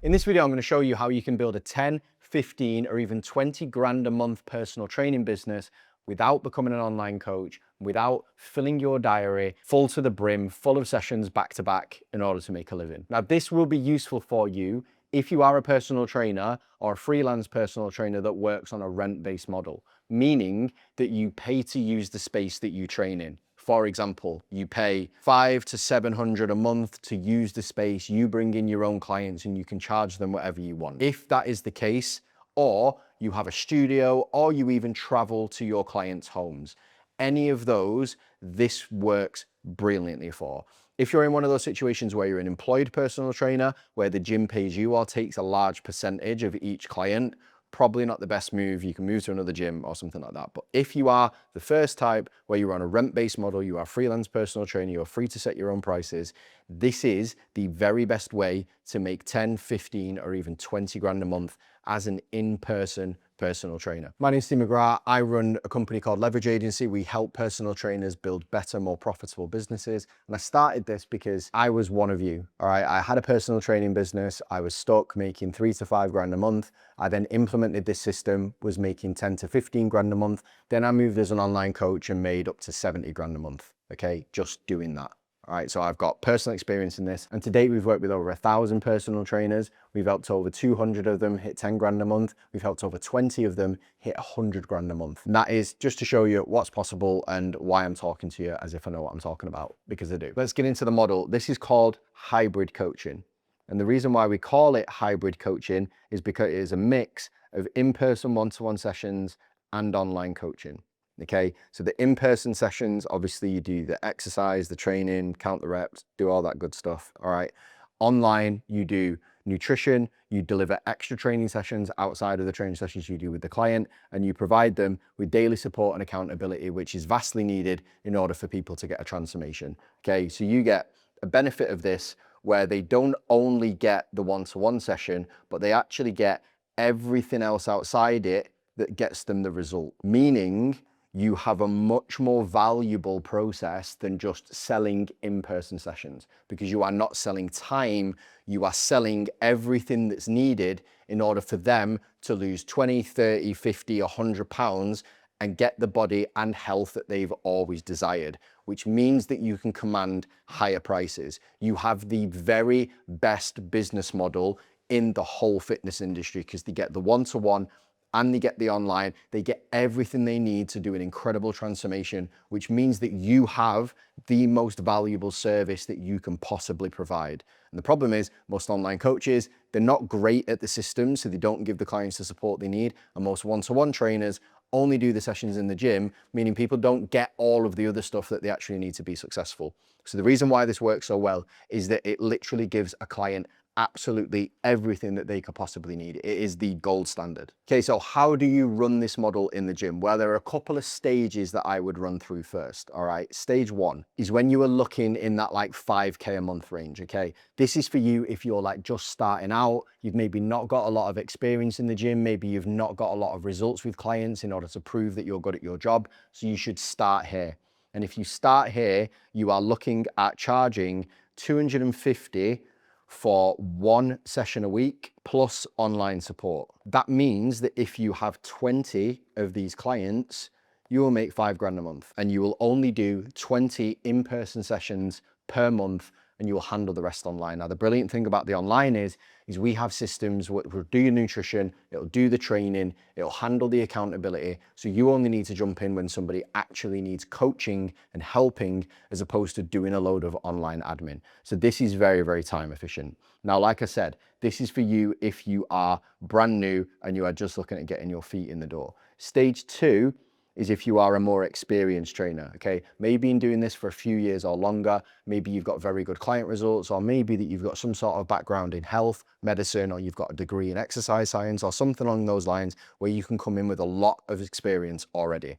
In this video, I'm going to show you how you can build a 10, 15, or even 20 grand a month personal training business without becoming an online coach, without filling your diary full to the brim, full of sessions back to back in order to make a living. Now, this will be useful for you if you are a personal trainer or a freelance personal trainer that works on a rent-based model, meaning that you pay to use the space that you train in. For example, you pay 500 to 700 a month to use the space, you bring in your own clients and you can charge them whatever you want. If that is the case, or you have a studio, or you even travel to your clients' homes, any of those, this works brilliantly for. If you're in one of those situations where you're an employed personal trainer, where the gym pays you or takes a large percentage of each client, probably not the best move. You can move to another gym or something like that. But if you are the first type where you're on a rent-based model, you are a freelance personal trainer, you're free to set your own prices, this is the very best way to make 10, 15, or even 20 grand a month as an in-person personal trainer. My name is Steve McGrath. I run a company called Leverage Agency. We help personal trainers build better, more profitable businesses. And I started this because I was one of you, all right? I had a personal training business. I was stuck making 3 to 5 grand a month. I then implemented this system, was making 10 to 15 grand a month. Then I moved as an online coach and made up to 70 grand a month, okay? Just doing that. All right, so I've got personal experience in this. And to date, we've worked with over 1,000 personal trainers. We've helped over 200 of them hit 10 grand a month. We've helped over 20 of them hit 100 grand a month. And that is just to show you what's possible and why I'm talking to you as if I know what I'm talking about, because I do. Let's get into the model. This is called hybrid coaching. And the reason why we call it hybrid coaching is because it is a mix of in-person one-to-one sessions and online coaching. Okay, so the in-person sessions, obviously you do the exercise, the training, count the reps, do all that good stuff. All right. Online, you do nutrition, you deliver extra training sessions outside of the training sessions you do with the client, and you provide them with daily support and accountability, which is vastly needed in order for people to get a transformation. Okay, so you get a benefit of this where they don't only get the one-to-one session, but they actually get everything else outside it that gets them the result, meaning you have a much more valuable process than just selling in-person sessions, because you are not selling time, you are selling everything that's needed in order for them to lose 20, 30, 50, 100 pounds and get the body and health that they've always desired, which means that you can command higher prices. You have the very best business model in the whole fitness industry, because they get the one-to-one and they get the online, they get everything they need to do an incredible transformation, which means that you have the most valuable service that you can possibly provide. And the problem is most online coaches, they're not great at the system, so they don't give the clients the support they need. And most one-to-one trainers only do the sessions in the gym, meaning people don't get all of the other stuff that they actually need to be successful. So the reason why this works so well is that it literally gives a client absolutely everything that they could possibly need. It is the gold standard. Okay, so how do you run this model in the gym? Well, there are a couple of stages that I would run through first, all right? Stage 1 is when you are looking in that like 5K a month range, okay? This is for you if you're like just starting out, you've maybe not got a lot of experience in the gym, maybe you've not got a lot of results with clients in order to prove that you're good at your job, so you should start here. And if you start here, you are looking at charging 250 for 1 session a week plus online support. That means that if you have 20 of these clients, you will make 5 grand a month, and you will only do 20 in-person sessions per month, and you will handle the rest online. Now, the brilliant thing about the online is we have systems which will do your nutrition, it'll do the training, it'll handle the accountability. So you only need to jump in when somebody actually needs coaching and helping, as opposed to doing a load of online admin. So this is very, very time efficient. Now, like I said, this is for you if you are brand new and you are just looking at getting your feet in the door. Stage 2 is if you are a more experienced trainer, okay? Maybe in doing this for a few years or longer, maybe you've got very good client results, or maybe that you've got some sort of background in health, medicine, or you've got a degree in exercise science or something along those lines where you can come in with a lot of experience already.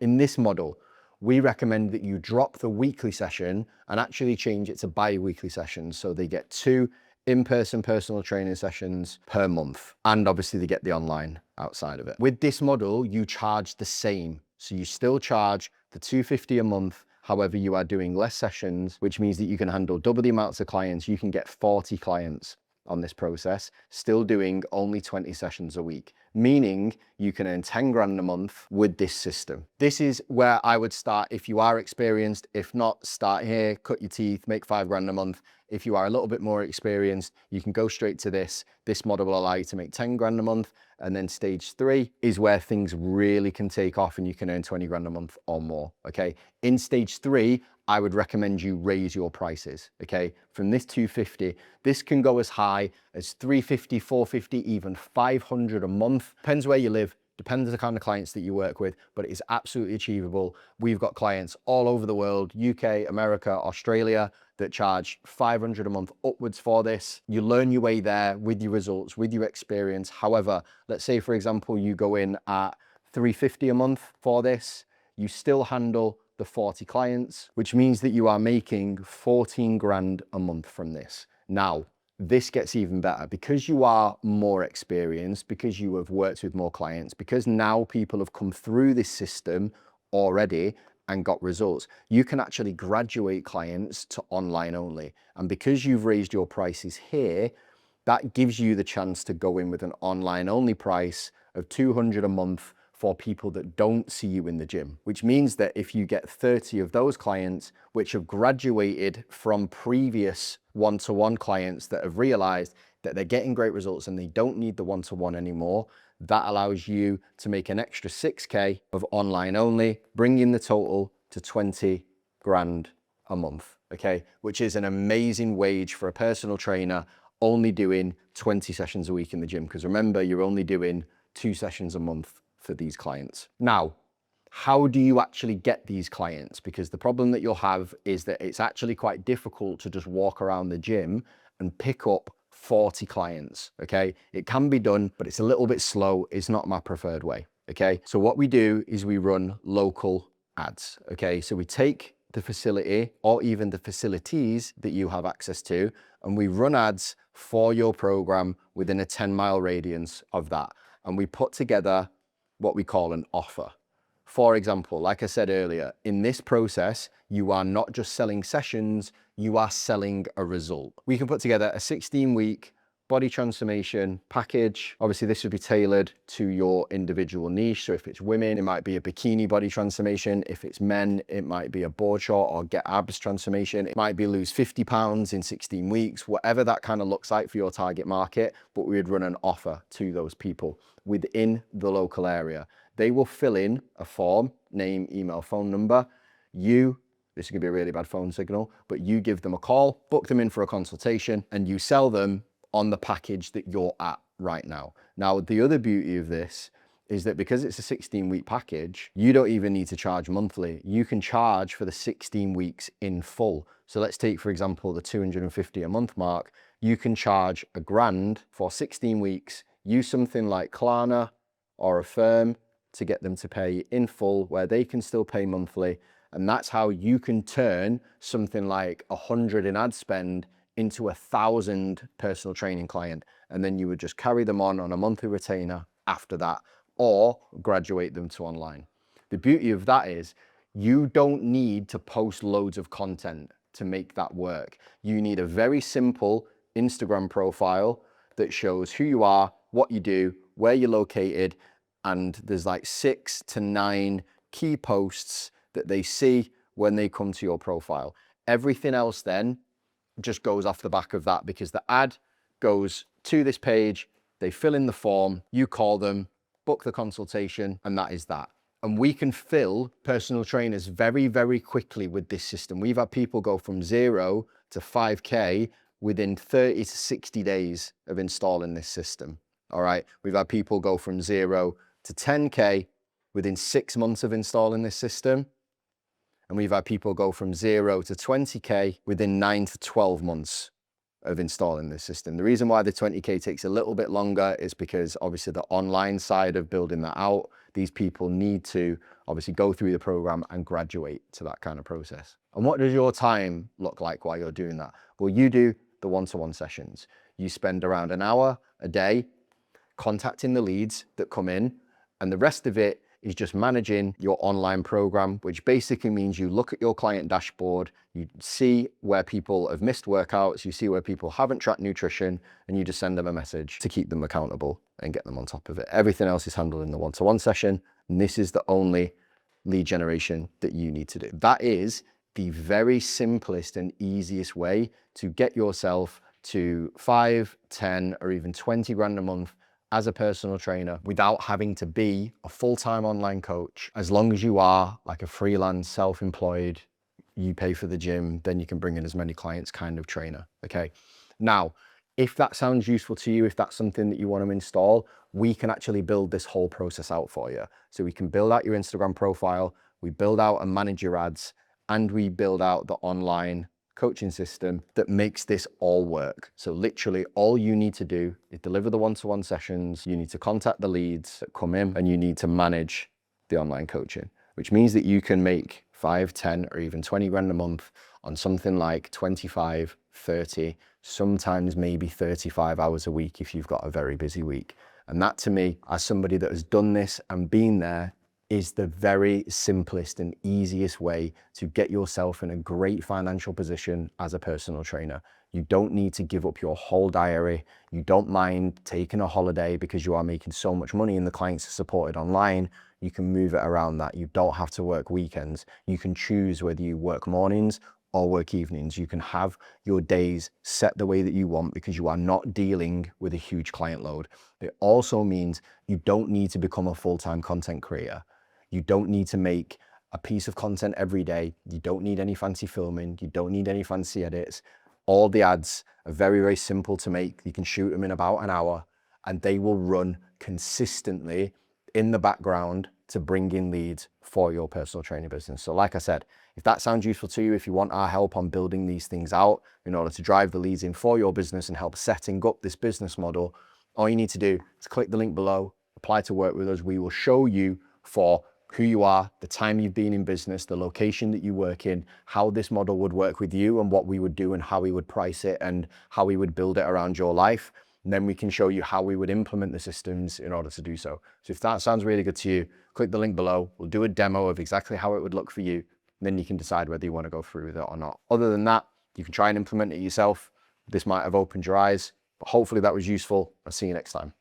In this model, we recommend that you drop the weekly session and actually change it to bi-weekly sessions, so they get 2 in-person personal training sessions per month. And obviously they get the online outside of it. With this model, you charge the same. So you still charge the 250 a month. However, you are doing less sessions, which means that you can handle double the amounts of clients. You can get 40 clients. on this process, still doing only 20 sessions a week, meaning you can earn 10 grand a month with this system. This is where I would start if you are experienced. If not, start here, cut your teeth, make 5 grand a month. If you are a little bit more experienced, you can go straight to this. This model will allow you to make 10 grand a month. And then stage 3 is where things really can take off and you can earn 20 grand a month or more, okay? In stage 3, I would recommend you raise your prices, okay? From this 250, this can go as high as 350, 450, even 500 a month. Depends where you live, depends on the kind of clients that you work with, but it is absolutely achievable. We've got clients all over the world, UK, America, Australia, that charge 500 a month upwards for this. You learn your way there with your results, with your experience. However, let's say, for example, you go in at 350 a month for this, you still handle the 40 clients, which means that you are making 14 grand a month from this. Now, this gets even better because you are more experienced, because you have worked with more clients, because now people have come through this system already and got results. You can actually graduate clients to online only. And because you've raised your prices here, that gives you the chance to go in with an online only price of 200 a month for people that don't see you in the gym, which means that if you get 30 of those clients, which have graduated from previous one-to-one clients that have realized that they're getting great results and they don't need the one-to-one anymore, that allows you to make an extra 6K of online only, bringing the total to 20 grand a month, okay? Which is an amazing wage for a personal trainer only doing 20 sessions a week in the gym. Because remember, you're only doing 2 sessions a month for these clients. Now, how do you actually get these clients? Because the problem that you'll have is that it's actually quite difficult to just walk around the gym and pick up 40 clients, okay? It can be done, but it's a little bit slow. It's not my preferred way, okay? So what we do is we run local ads, okay? So we take the facility or even the facilities that you have access to, and we run ads for your program within a 10-mile radius of that. And we put together what we call an offer. For example, like I said earlier, in this process, you are not just selling sessions, you are selling a result. We can put together a 16-week body transformation package. Obviously, this would be tailored to your individual niche. So if it's women, it might be a bikini body transformation. If it's men, it might be a board short or get abs transformation. It might be lose 50 pounds in 16 weeks, whatever that kind of looks like for your target market. But we would run an offer to those people within the local area. They will fill in a form, name, email, phone number. This is gonna be a really bad phone signal, but you give them a call, book them in for a consultation, and you sell them on the package that you're at right now. Now, the other beauty of this is that because it's a 16-week package, you don't even need to charge monthly. You can charge for the 16 weeks in full. So let's take, for example, the 250 a month mark. You can charge $1,000 for 16 weeks, use something like Klarna or Affirm to get them to pay in full where they can still pay monthly. And that's how you can turn something like 100 in ad spend into 1,000 personal training client. And then you would just carry them on a monthly retainer after that, or graduate them to online. The beauty of that is you don't need to post loads of content to make that work. You need a very simple Instagram profile that shows who you are, what you do, where you're located, and there's like 6 to 9 key posts that they see when they come to your profile. Everything else then just goes off the back of that, because the ad goes to this page, they fill in the form, you call them, book the consultation, and that is that. And we can fill personal trainers very, very quickly with this system. We've had people go from 0 to 5K within 30 to 60 days of installing this system. All right. We've had people go from 0 to 10K within 6 months of installing this system. And we've had people go from 0 to 20K within 9 to 12 months of installing this system. The reason why the 20K takes a little bit longer is because obviously the online side of building that out, these people need to obviously go through the program and graduate to that kind of process. And what does your time look like while you're doing that? Well, you do the one-to-one sessions. You spend around an hour a day contacting the leads that come in, and the rest of it is just managing your online program, which basically means you look at your client dashboard, you see where people have missed workouts, you see where people haven't tracked nutrition, and you just send them a message to keep them accountable and get them on top of it. Everything else is handled in the one-to-one session, and this is the only lead generation that you need to do. That is the very simplest and easiest way to get yourself to 5, 10, or even 20 grand a month as a personal trainer without having to be a full-time online coach. As long as you are like a freelance, self-employed, you pay for the gym, then you can bring in as many clients kind of trainer, okay? Now, if that sounds useful to you, if that's something that you want to install, we can actually build this whole process out for you. So we can build out your Instagram profile, we build out and manage your ads, and we build out the online coaching system that makes this all work. So literally all you need to do is deliver the one-to-one sessions, you need to contact the leads that come in, and you need to manage the online coaching, which means that you can make 5, 10, or even 20 grand a month on something like 25, 30, sometimes maybe 35 hours a week if you've got a very busy week. And that, to me, as somebody that has done this and been there, is the very simplest and easiest way to get yourself in a great financial position as a personal trainer. You don't need to give up your whole diary. You don't mind taking a holiday because you are making so much money and the clients are supported online. You can move it around that. You don't have to work weekends. You can choose whether you work mornings or work evenings. You can have your days set the way that you want because you are not dealing with a huge client load. It also means you don't need to become a full-time content creator. You don't need to make a piece of content every day. You don't need any fancy filming. You don't need any fancy edits. All the ads are very, very simple to make. You can shoot them in about an hour and they will run consistently in the background to bring in leads for your personal training business. So like I said, if that sounds useful to you, if you want our help on building these things out in order to drive the leads in for your business and help setting up this business model, all you need to do is click the link below, apply to work with us. We will show you for who you are, the time you've been in business, the location that you work in, how this model would work with you and what we would do and how we would price it and how we would build it around your life. And then we can show you how we would implement the systems in order to do so. So if that sounds really good to you, click the link below. We'll do a demo of exactly how it would look for you. And then you can decide whether you want to go through with it or not. Other than that, you can try and implement it yourself. This might have opened your eyes, but hopefully that was useful. I'll see you next time.